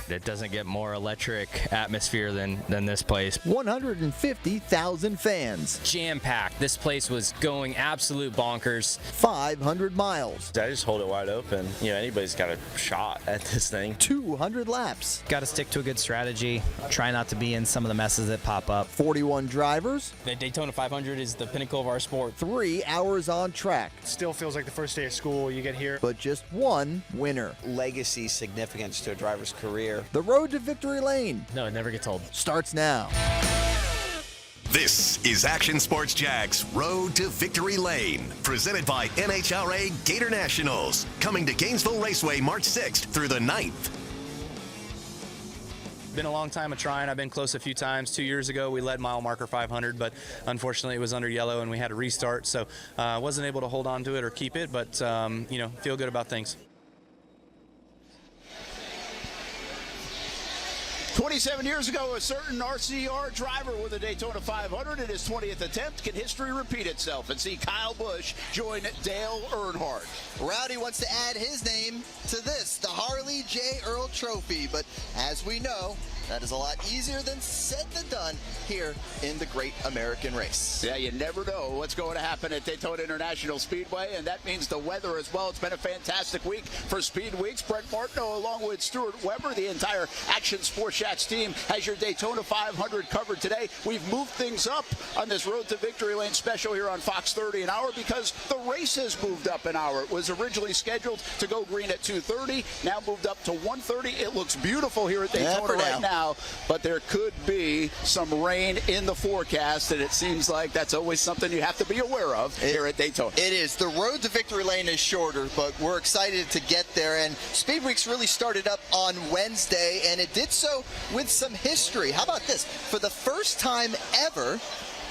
It doesn't get more electric atmosphere than this place. 150,000 fans. Jam-packed. This place was going absolute bonkers. 500 miles. I just hold it wide open. You know, anybody's got a shot at this thing. 200 laps. Got to stick to a good strategy. Try not to be in some of the messes that pop up. 41 drivers. The Daytona 500 is the pinnacle of our sport. 3 hours on track. Still feels like the first day of school. You get here. But just one winner. Legacy significance to a driver's career. The road to victory lane. No, it never gets old. Starts now. This is Action Sports Jack's Road to Victory Lane, presented by NHRA Gator Nationals, coming to Gainesville Raceway March 6th through the 9th. Been a long time of trying. I've been close a few times. 2 years ago, we led mile marker 500, but unfortunately it was under yellow and we had to restart, so wasn't able to hold on to it or keep it, but you know, feel good about things. 27 years ago, a certain RCR driver with a Daytona 500 in his 20th attempt. Can history repeat itself and see Kyle Busch join Dale Earnhardt? Rowdy wants to add his name to this, the Harley J. Earl Trophy. But as we know, that is a lot easier than said than done here in the Great American Race. Yeah, you never know what's going to happen at Daytona International Speedway, and that means the weather as well. It's been a fantastic week for Speed Weeks. Brent Martineau, along with Stuart Weber, the entire Action Sports Shots team, has your Daytona 500 covered today. We've moved things up on this Road to Victory Lane special here on Fox 30 an hour because the race has moved up an hour. It was originally scheduled to go green at 2:30, now moved up to 1:30. It looks beautiful here at Daytona right now, but there could be some rain in the forecast, and it seems like that's always something you have to be aware of here at Daytona. It is. The Road to Victory Lane is shorter, but we're excited to get there, and Speed Weeks really started up on Wednesday, and it did so with some history. How about this? For the first time ever,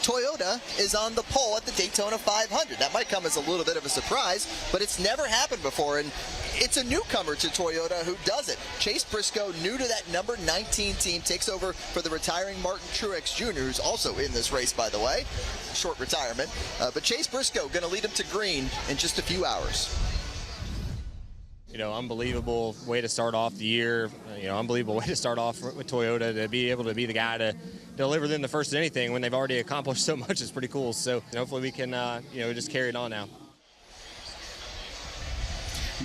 Toyota is on the pole at the Daytona 500. That might come as a little bit of a surprise, but it's never happened before, and it's a newcomer to Toyota who does it. Chase Briscoe, new to that number 19 team, takes over for the retiring Martin Truex Jr., who's also in this race, by the way. Short retirement. But Chase Briscoe going to lead him to green in just a few hours. You know, unbelievable way to start off the year. You know, unbelievable way to start off with Toyota, to be able to be the guy to deliver them the first of anything when they've already accomplished so much is pretty cool. So hopefully we can, you know, just carry it on now.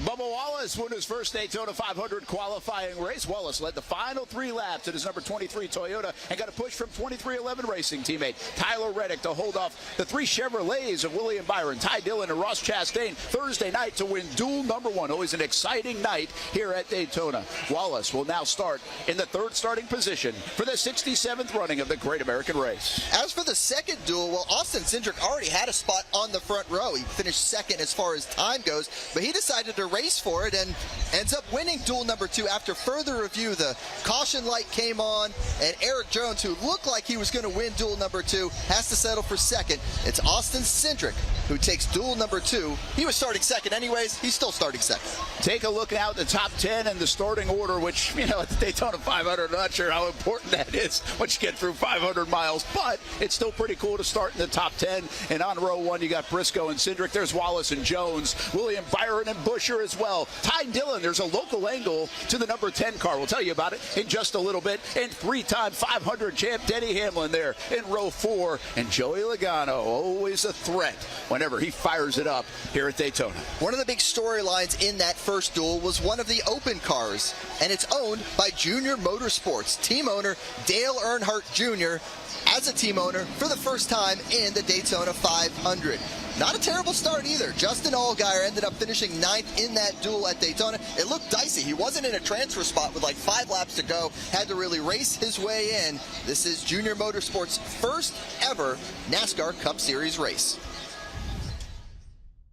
Bubba Wallace won his first Daytona 500 qualifying race. Wallace led the final 3 laps at his number 23 Toyota and got a push from 2311 Racing teammate Tyler Reddick to hold off the 3 Chevrolets of William Byron, Ty Dillon, and Ross Chastain Thursday night to win dual number 1. Always an exciting night here at Daytona. Wallace will now start in the 3rd starting position for the 67th running of the Great American Race. As for the second duel, well, Austin Cindric already had a spot on the front row. He finished second as far as time goes, but he decided to race for it and ends up winning duel number 2. After further review, the caution light came on, and Eric Jones, who looked like he was going to win duel number 2, has to settle for second. It's Austin Cindric who takes duel number 2. He was starting second anyways. He's still starting second. Take a look now at the top 10 and the starting order, which, you know, at the Daytona 500, I'm not sure how important that is once you get through 500 miles, but it's still pretty cool to start in the top 10. And on row 1, you got Briscoe and Cindric. There's Wallace and Jones, William Byron and Buescher as well. Ty Dillon, there's a local angle to the number 10 car. We'll tell you about it in just a little bit. And 3-time 500 champ Denny Hamlin there in row 4. And Joey Logano, always a threat whenever he fires it up here at Daytona. One of the big storylines in that first duel was one of the open cars, and it's owned by Junior Motorsports. Team owner Dale Earnhardt Jr. as a team owner for the first time in the Daytona 500. Not a terrible start either. Justin Allgaier ended up finishing 9th in that duel at Daytona. It looked dicey. He wasn't in a transfer spot with like 5 laps to go. Had to really race his way in. This is Junior Motorsports' first ever NASCAR Cup Series race.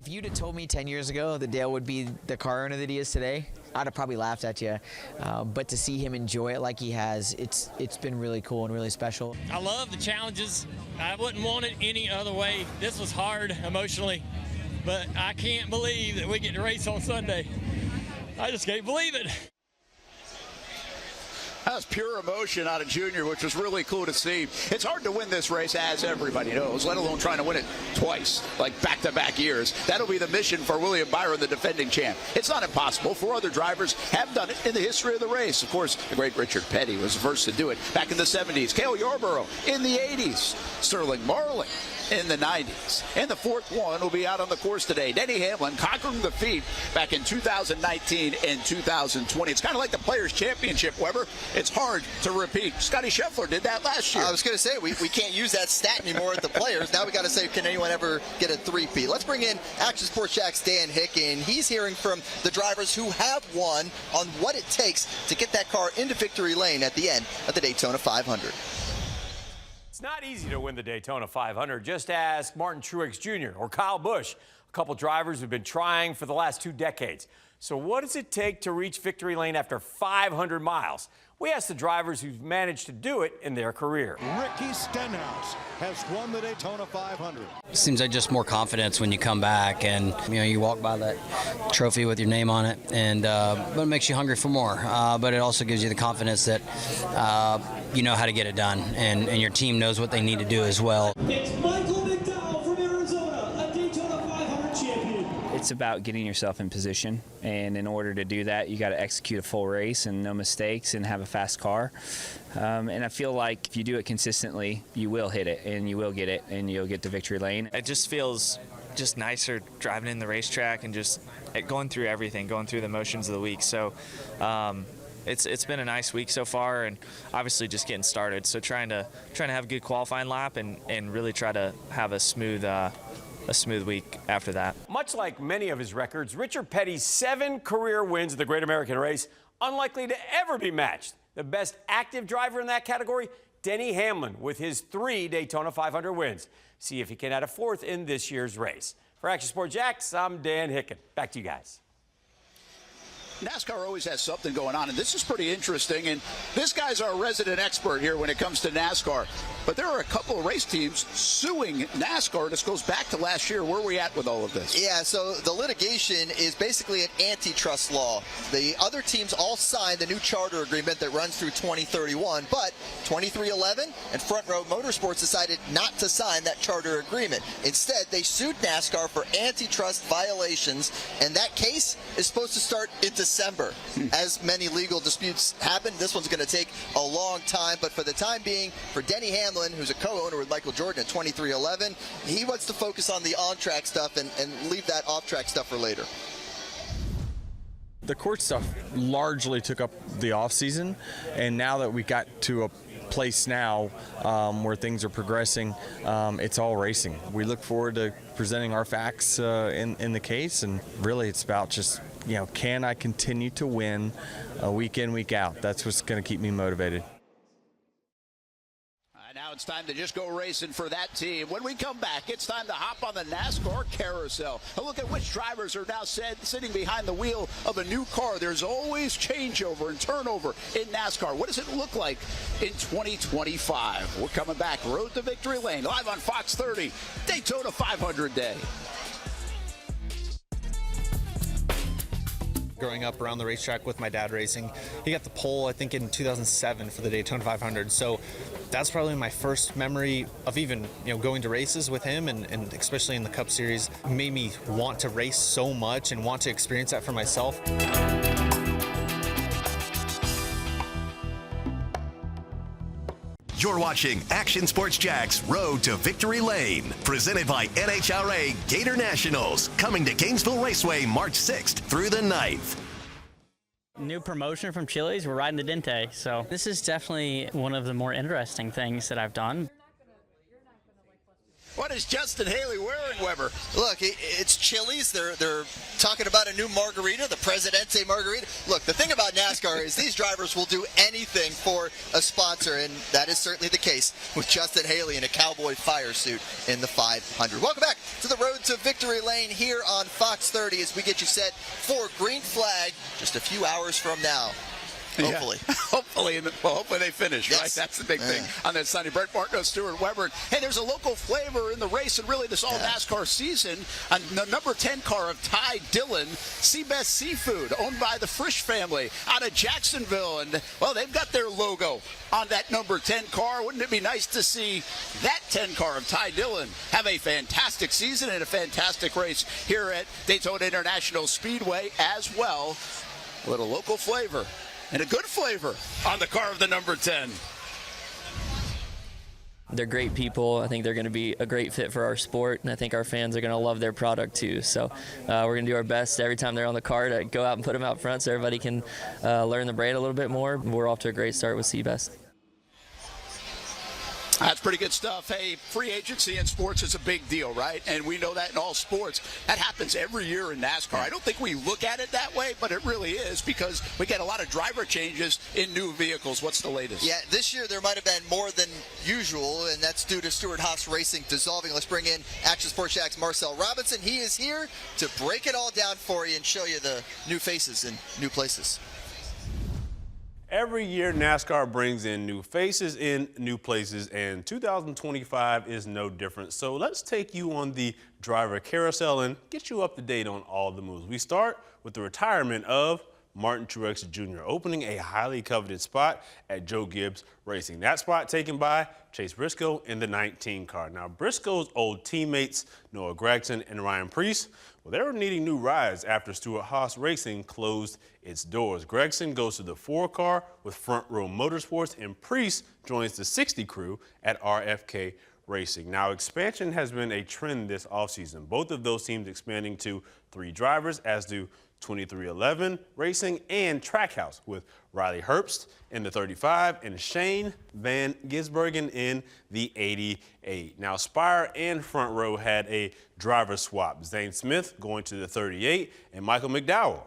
If you'd have told me 10 years ago that Dale would be the car owner that he is today, I'd have probably laughed at you. But to see him enjoy it like he has, it's been really cool and really special. I love the challenges. I wouldn't want it any other way. This was hard emotionally, but I can't believe that we get to race on Sunday. I just can't believe it. That's pure emotion out of Junior, which was really cool to see. It's hard to win this race, as everybody knows, let alone trying to win it twice, like back-to-back years. That'll be the mission for William Byron, the defending champ. It's not impossible. 4 other drivers have done it in the history of the race. Of course, the great Richard Petty was the first to do it back in the 70s. Cale Yarborough in the 80s. Sterling Marlin in the 90s. And the 4th one will be out on the course today. Denny Hamlin conquering the feat back in 2019 and 2020. It's kind of like the Players' Championship, Weber. It's hard to repeat. Scotty Scheffler did that last year. I was going to say, we can't use that stat anymore at the Players. Now we got to say, can anyone ever get a three-peat? Let's bring in Action Sports Jack's Dan Hicken. He's hearing from the drivers who have won on what it takes to get that car into victory lane at the end of the Daytona 500. It's not easy to win the Daytona 500. Just ask Martin Truex Jr. or Kyle Busch, a couple drivers who've been trying for the last 2 decades. So what does it take to reach victory lane after 500 miles? We asked the drivers who've managed to do it in their career. Ricky Stenhouse has won the Daytona 500. Seems like just more confidence when you come back and you walk by that trophy with your name on it, and but it makes you hungry for more. But it also gives you the confidence that you know how to get it done, and your team knows what they need to do as well. It's Michael McDowell from Arizona, a Daytona 500 champion. It's about getting yourself in position, and in order to do that, you got to execute a full race and no mistakes and have a fast car. And I feel like if you do it consistently, you will hit it and you will get it and you'll get to victory lane. It just feels just nicer driving in the racetrack and just going through everything, going through the motions of the week. So it's been a nice week so far, and obviously just getting started. So trying to have a good qualifying lap and really try to have a smooth week after that. Much like many of his records, Richard Petty's 7 career wins of the Great American Race unlikely to ever be matched. The best active driver in that category, Denny Hamlin, with his 3 Daytona 500 wins. See if he can add a 4th in this year's race. For Action Sports Jacks, I'm Dan Hicken. Back to you guys. NASCAR always has something going on, and this is pretty interesting. And this guy's our resident expert here when it comes to NASCAR. But there are a couple of race teams suing NASCAR. This goes back to last year. Where are we at with all of this? Yeah, so the litigation is basically an antitrust law. The other teams all signed the new charter agreement that runs through 2031, but 2311 and Front Row Motorsports decided not to sign that charter agreement. Instead, they sued NASCAR for antitrust violations, and that case is supposed to start in December. As many legal disputes happen, this one's going to take a long time, but for the time being, for Denny Hamlin, who's a co-owner with Michael Jordan at 2311, he wants to focus on the on-track stuff and leave that off-track stuff for later. The court stuff largely took up the offseason, and now that we got to a place now where things are progressing, it's all racing. We look forward to presenting our facts in the case, and really it's about just, can I continue to win week in, week out? That's what's going to keep me motivated. Now it's time to just go racing for that team. When we come back, it's time to hop on the NASCAR carousel. A look at which drivers are now sitting behind the wheel of a new car. There's always changeover and turnover in NASCAR. What does it look like in 2025? We're coming back. Road to Victory Lane, live on Fox 30, Daytona 500 Day. Growing up around the racetrack with my dad racing, he got the pole, I think, in 2007 for the Daytona 500. So that's probably my first memory of even, going to races with him, and especially in the Cup Series. It made me want to race so much and want to experience that for myself. You're watching Action Sports Jack's Road to Victory Lane, presented by NHRA Gator Nationals, coming to Gainesville Raceway March 6th through the 9th. New promotion from Chili's, we're riding the Dente, so this is definitely one of the more interesting things that I've done. What is Justin Haley wearing, Weber? Look, it's Chili's. They're talking about a new margarita, the Presidente margarita. Look, the thing about NASCAR is these drivers will do anything for a sponsor, and that is certainly the case with Justin Haley in a cowboy fire suit in the 500. Welcome back to the Road to Victory Lane here on Fox 30 as we get you set for green flag just a few hours from now. Hopefully. Yeah. Hopefully they finish, Yes. right? That's the big thing on that Sunday. Brent, Martineau, Stuart, Weber. Hey, there's a local flavor in the race, and really this all NASCAR season. On the number 10 car of Ty Dillon, Seabest Seafood, owned by the Frisch family out of Jacksonville. And, well, they've got their logo on that number 10 car. Wouldn't it be nice to see that 10 car of Ty Dillon have a fantastic season and a fantastic race here at Daytona International Speedway as well? A little local flavor and a good flavor on the car of the number 10. They're great people. I think they're going to be a great fit for our sport, and I think our fans are going to love their product too. So we're going to do our best every time they're on the car to go out and put them out front so everybody can learn the brand a little bit more. We're off to a great start with Seabest. That's pretty good stuff. Hey, free agency in sports is a big deal, right? And we know that in all sports. That happens every year in NASCAR. I don't think we look at it that way, but it really is because we get a lot of driver changes in new vehicles. What's the latest? Yeah, this year there might have been more than usual, and that's due to Stuart Haas Racing dissolving. Let's bring in Action Sports Jack's Marcel Robinson. He is here to break it all down for you and show you the new faces in new places. Every year, NASCAR brings in new faces in new places, and 2025 is no different. So let's take you on the driver carousel and get you up to date on all the moves. We start with the retirement of Martin Truex Jr., opening a highly coveted spot at Joe Gibbs Racing. That spot taken by Chase Briscoe in the 19 car. Now, Briscoe's old teammates, Noah Gragson and Ryan Preece, well, they were needing new rides after Stuart Haas Racing closed its doors. Gregson goes to the 4 car with Front Row Motorsports, and Preece joins the 60 crew at RFK Racing. Now, expansion has been a trend this offseason. Both of those teams expanding to 3 drivers, as do 2311 Racing and Trackhouse, with Riley Herbst in the 35 and Shane Van Gisbergen in the 88. Now, Spire and Front Row had a driver swap. Zane Smith going to the 38 and Michael McDowell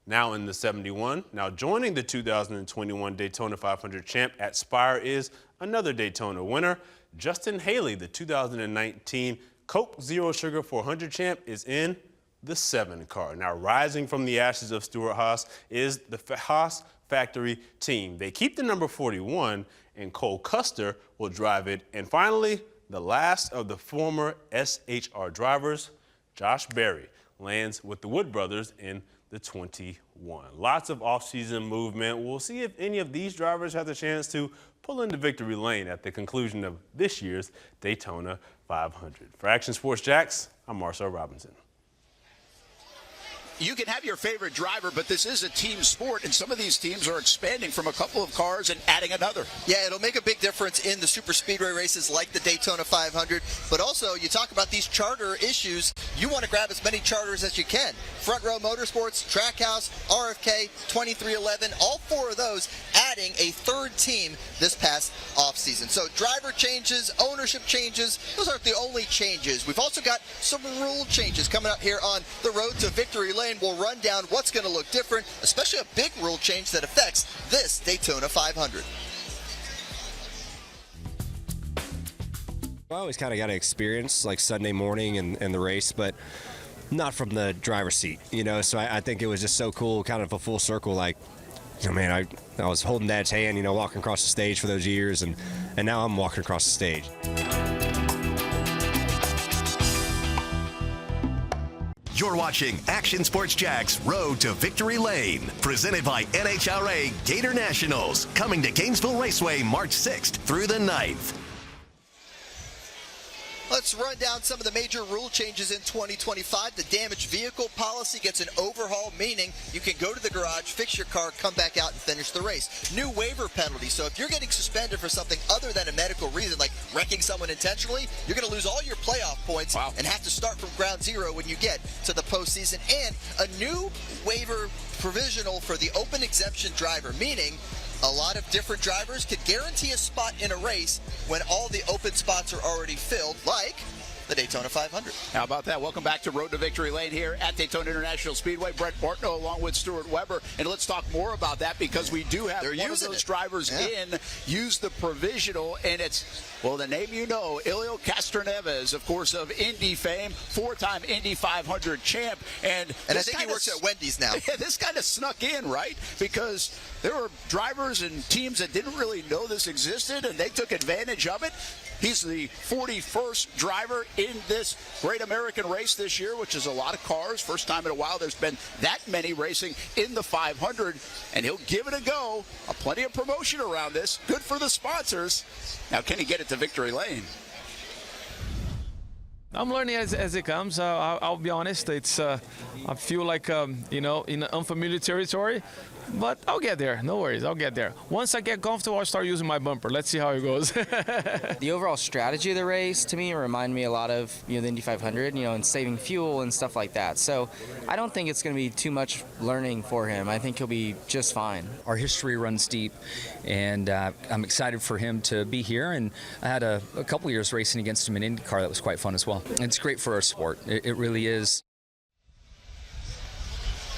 now in the 71. Now, joining the 2021 Daytona 500 champ at Spire is another Daytona winner. Justin Haley, the 2019 Coke Zero Sugar 400 champ, is in the 7 car. Now, rising from the ashes of Stuart Haas is the Haas Factory team. They keep the number 41, and Cole Custer will drive it. And finally, the last of the former SHR drivers, Josh Berry, lands with the Wood brothers in the 21. Lots of offseason movement. We'll see if any of these drivers have the chance to pull into victory lane at the conclusion of this year's Daytona 500. For Action Sports Jacks, I'm Marcel Robinson. You can have your favorite driver, but this is a team sport, and some of these teams are expanding from a couple of cars and adding another. Yeah, it'll make a big difference in the super speedway races like the Daytona 500, but also you talk about these charter issues. You want to grab as many charters as you can. Front Row Motorsports, Trackhouse, RFK, 2311, all 4 of those adding a 3rd team this past offseason. So driver changes, ownership changes, those aren't the only changes. We've also got some rule changes coming up here on the road to victory lane. We'll run down what's going to look different, especially a big rule change that affects this Daytona 500. I always kind of got to experience like Sunday morning and the race, but not from the driver's seat, you know, so I think it was just so cool, kind of a full circle, like, you know, man, I was holding Dad's hand, you know, walking across the stage for those years, and now I'm walking across the stage. You're watching Action Sports Jack's Road to Victory Lane, presented by NHRA Gator Nationals, coming to Gainesville Raceway March 6th through the 9th. Let's run down some of the major rule changes in 2025. The damaged vehicle policy gets an overhaul, meaning you can go to the garage, fix your car, come back out and finish the race. New waiver penalty. So if you're getting suspended for something other than a medical reason, like wrecking someone intentionally, you're going to lose all your playoff points and have to start from ground zero when you get to the postseason. And a new waiver provisional for the open exemption driver, meaning a lot of different drivers could guarantee a spot in a race when all the open spots are already filled, like the Daytona 500. How about that? Welcome back to Road to Victory Lane here at Daytona International Speedway. Brent Martineau along with Stuart Weber. And let's talk more about that because we do have one of those drivers in use the provisional, and it's, well, the name you know, Helio Castroneves, of course, of Indy fame, 4-time Indy 500 champ. And I think he works at Wendy's now. Yeah, this kind of snuck in, right? Because there were drivers and teams that didn't really know this existed, and they took advantage of it. He's the 41st driver in this great American race this year, which is a lot of cars. First time in a while there's been that many racing in the 500, and he'll give it a go. Plenty of promotion around this. Good for the sponsors. Now, can he get it to victory lane? I'm learning as it comes. I'll be honest. It's I feel like in unfamiliar territory, but I'll get there. No worries, I'll get there. Once I get comfortable, I'll start using my bumper. Let's see how it goes. The overall strategy of the race, to me, reminded me a lot of the Indy 500, and saving fuel and stuff like that. So I don't think it's going to be too much learning for him. I think he'll be just fine. Our history runs deep, and I'm excited for him to be here. And I had a couple years racing against him in IndyCar that was quite fun as well. It's great for our sport. It really is.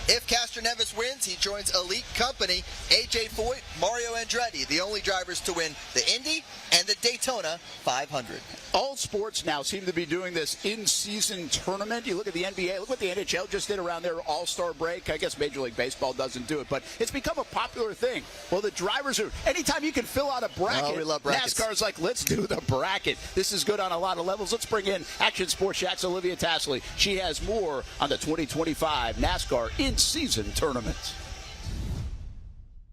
If Castroneves wins, he joins elite company A.J. Foyt, Mario Andretti, the only drivers to win the Indy and the Daytona 500. All sports now seem to be doing this in-season tournament. You look at the NBA, look what the NHL just did around their All-Star break. I guess Major League Baseball doesn't do it, but it's become a popular thing. Well, the drivers are, anytime you can fill out a bracket, we love brackets. NASCAR's like, let's do the bracket. This is good on a lot of levels. Let's bring in Action Sports Jack's Olivia Tassley. She has more on the 2025 NASCAR in-season tournament.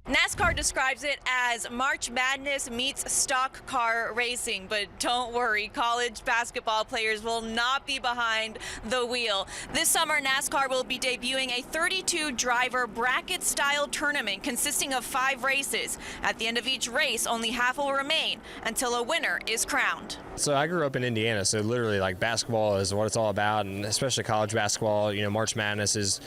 NASCAR describes it as March Madness meets stock car racing, but don't worry, college basketball players will not be behind the wheel. This summer, NASCAR will be debuting a 32-driver bracket-style tournament consisting of 5 races. At the end of each race, only half will remain until a winner is crowned. So I grew up in Indiana, so literally like basketball is what it's all about, and especially college basketball. March Madness is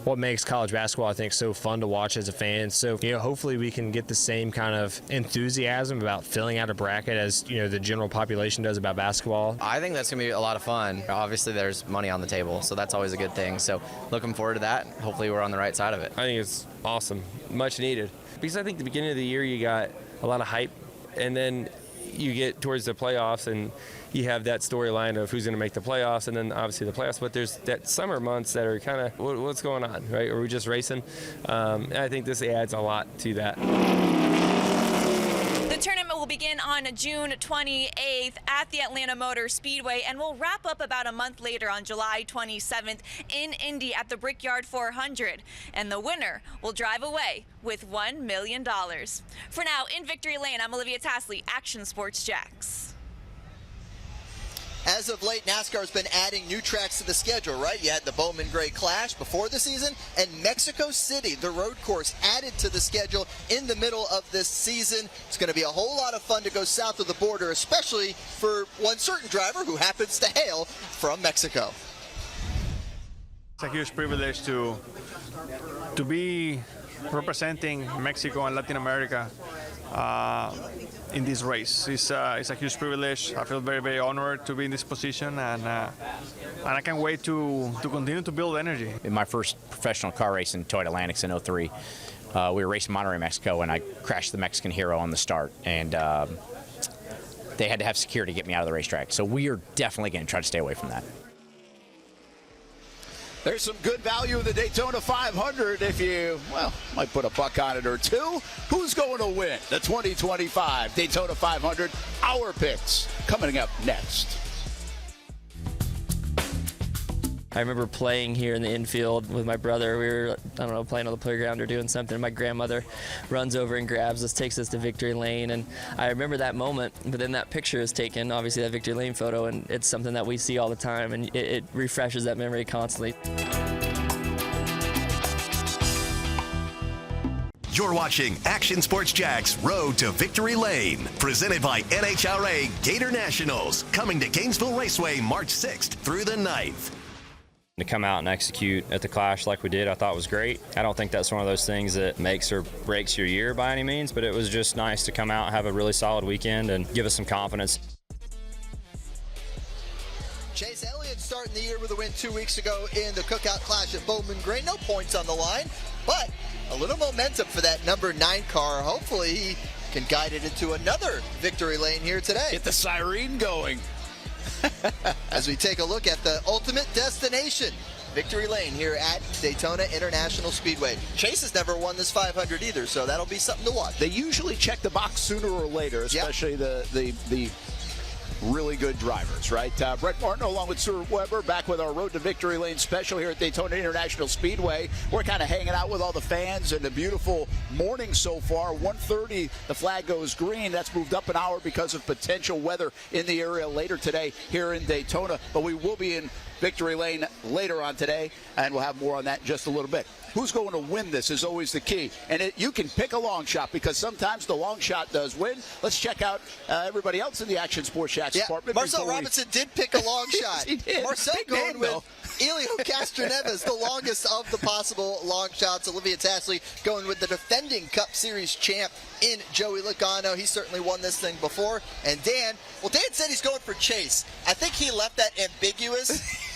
what makes college basketball, I think, so fun to watch as a fan. So, hopefully we can get the same kind of enthusiasm about filling out a bracket as, the general population does about basketball. I think that's going to be a lot of fun. Obviously, there's money on the table, so that's always a good thing. So looking forward to that. Hopefully we're on the right side of it. I think it's awesome, much needed. Because I think the beginning of the year you got a lot of hype, and then you get towards the playoffs and you have that storyline of who's going to make the playoffs, and then obviously the playoffs. But there's that summer months that are kind of, what's going on, right? Are we just racing? And I think this adds a lot to that. The tournament will begin on June 28th at the Atlanta Motor Speedway and will wrap up about a month later on July 27th in Indy at the Brickyard 400. And the winner will drive away with $1 million. For now, in Victory Lane, I'm Olivia Tassley, Action Sports Jacks. As of late, NASCAR's been adding new tracks to the schedule, right? You had the Bowman Gray Clash before the season, and Mexico City, the road course, added to the schedule in the middle of this season. It's going to be a whole lot of fun to go south of the border, especially for one certain driver who happens to hail from Mexico. It's a huge privilege to be representing Mexico and Latin America in this race. It's a huge privilege. I feel very, very honored to be in this position, and I can't wait to continue to build energy. In my first professional car race in Toyota Atlantics in 03, we were racing Monterrey, Mexico, and I crashed the Mexican Hero on the start, and they had to have security to get me out of the racetrack. So we are definitely going to try to stay away from that. There's some good value in the Daytona 500 if you, might put a buck on it or two. Who's going to win the 2025 Daytona 500? Our picks coming up next. I remember playing here in the infield with my brother. We were, playing on the playground or doing something. My grandmother runs over and grabs us, takes us to Victory Lane. And I remember that moment, but then that picture is taken, obviously that Victory Lane photo, and it's something that we see all the time, and it refreshes that memory constantly. You're watching Action Sports Jack's Road to Victory Lane, presented by NHRA Gator Nationals, coming to Gainesville Raceway March 6th through the 9th. To come out and execute at the Clash like we did, I thought was great. I don't think that's one of those things that makes or breaks your year by any means, but it was just nice to come out and have a really solid weekend and give us some confidence. Chase Elliott starting the year with a win 2 weeks ago in the Cookout Clash at Bowman Gray. No points on the line, but a little momentum for that number 9 car. Hopefully he can guide it into another victory lane here today. Get the siren going. As we take a look at the ultimate destination, victory lane here at Daytona International Speedway. Chase has never won this 500 either, so that'll be something to watch. They usually check the box sooner or later, especially the really good drivers, right? Brent Martineau along with Stuart Weber back with our Road to Victory Lane special here at Daytona International Speedway. We're kind of hanging out with all the fans and a beautiful morning so far. 1:30, the flag goes green. That's moved up an hour because of potential weather in the area later today here in Daytona. But we will be in Victory Lane later on today, and we'll have more on that in just a little bit. Who's going to win this is always the key. And you can pick a long shot because sometimes the long shot does win. Let's check out everybody else in the Action Sports Shacks department. Marcel Robinson did pick a long shot. He did. Marcel Big going name, with though. Elio Castroneves, the longest of the possible long shots. Olivia Tashley going with the defending Cup Series champ in Joey Logano. He certainly won this thing before. And Dan said he's going for Chase. I think he left that ambiguous.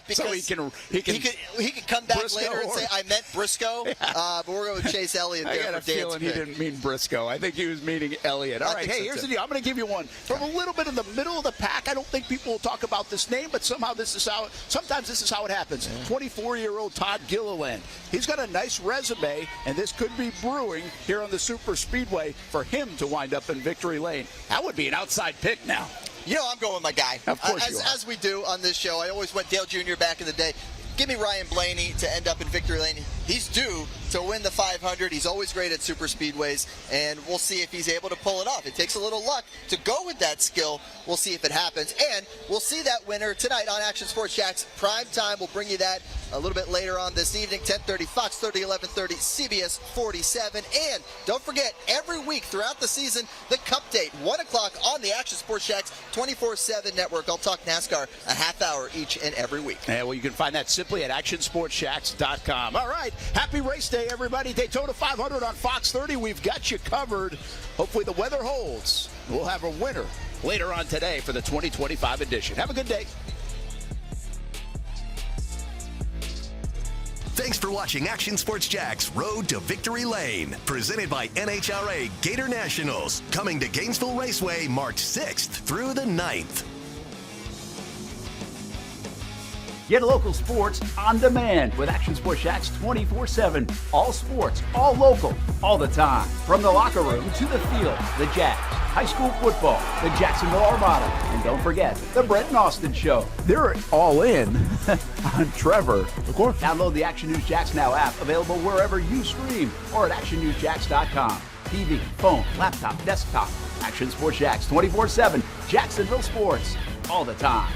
Because so he can come back Briscoe later and say, I meant Briscoe, but we're going with Chase Elliott there. I got a feeling he didn't mean Briscoe. I think he was meaning Elliott. All right, hey, here's the deal. I'm going to give you one. From a little bit in the middle of the pack, I don't think people will talk about this name, but sometimes this is how it happens. 24-year-old Todd Gilliland. He's got a nice resume, and this could be brewing here on the Super Speedway for him to wind up in Victory Lane. That would be an outside pick now. You know I'm going with my guy. Of course you are. As we do on this show. I always went Dale Jr. back in the day. Give me Ryan Blaney to end up in Victory Lane. He's due to win the 500. He's always great at super speedways, and we'll see if he's able to pull it off. It takes a little luck to go with that skill. We'll see if it happens, and we'll see that winner tonight on Action Sports Shacks Prime Time. We'll bring you that a little bit later on this evening, 10:30 Fox 30, 11:30 CBS 47, and don't forget every week throughout the season the Cup date 1 o'clock on the Action Sports Shacks 24/7 network. I'll talk NASCAR a half hour each and every week. Yeah, well, you can find that simply at actionsportshacks.com. All right, happy race day, everybody. Daytona 500 on Fox 30. We've got you covered. Hopefully the weather holds. We'll have a winner later on today for the 2025 edition. Have a good day. Thanks for watching Action Sports Jack's Road to Victory Lane, presented by NHRA Gator Nationals, coming to Gainesville Raceway March 6th through the 9th. Get local sports on demand with Action Sports Shacks 24/7. All sports, all local, all the time. From the locker room to the field, the Jacks, high school football, the Jacksonville Armada, and don't forget the Brent and Austin Show. They're all in on Trevor. Of course. Download the Action News Jacks Now app, available wherever you stream or at actionnewsjacks.com. TV, phone, laptop, desktop. Action Sports Shacks 24/7. Jacksonville sports, all the time.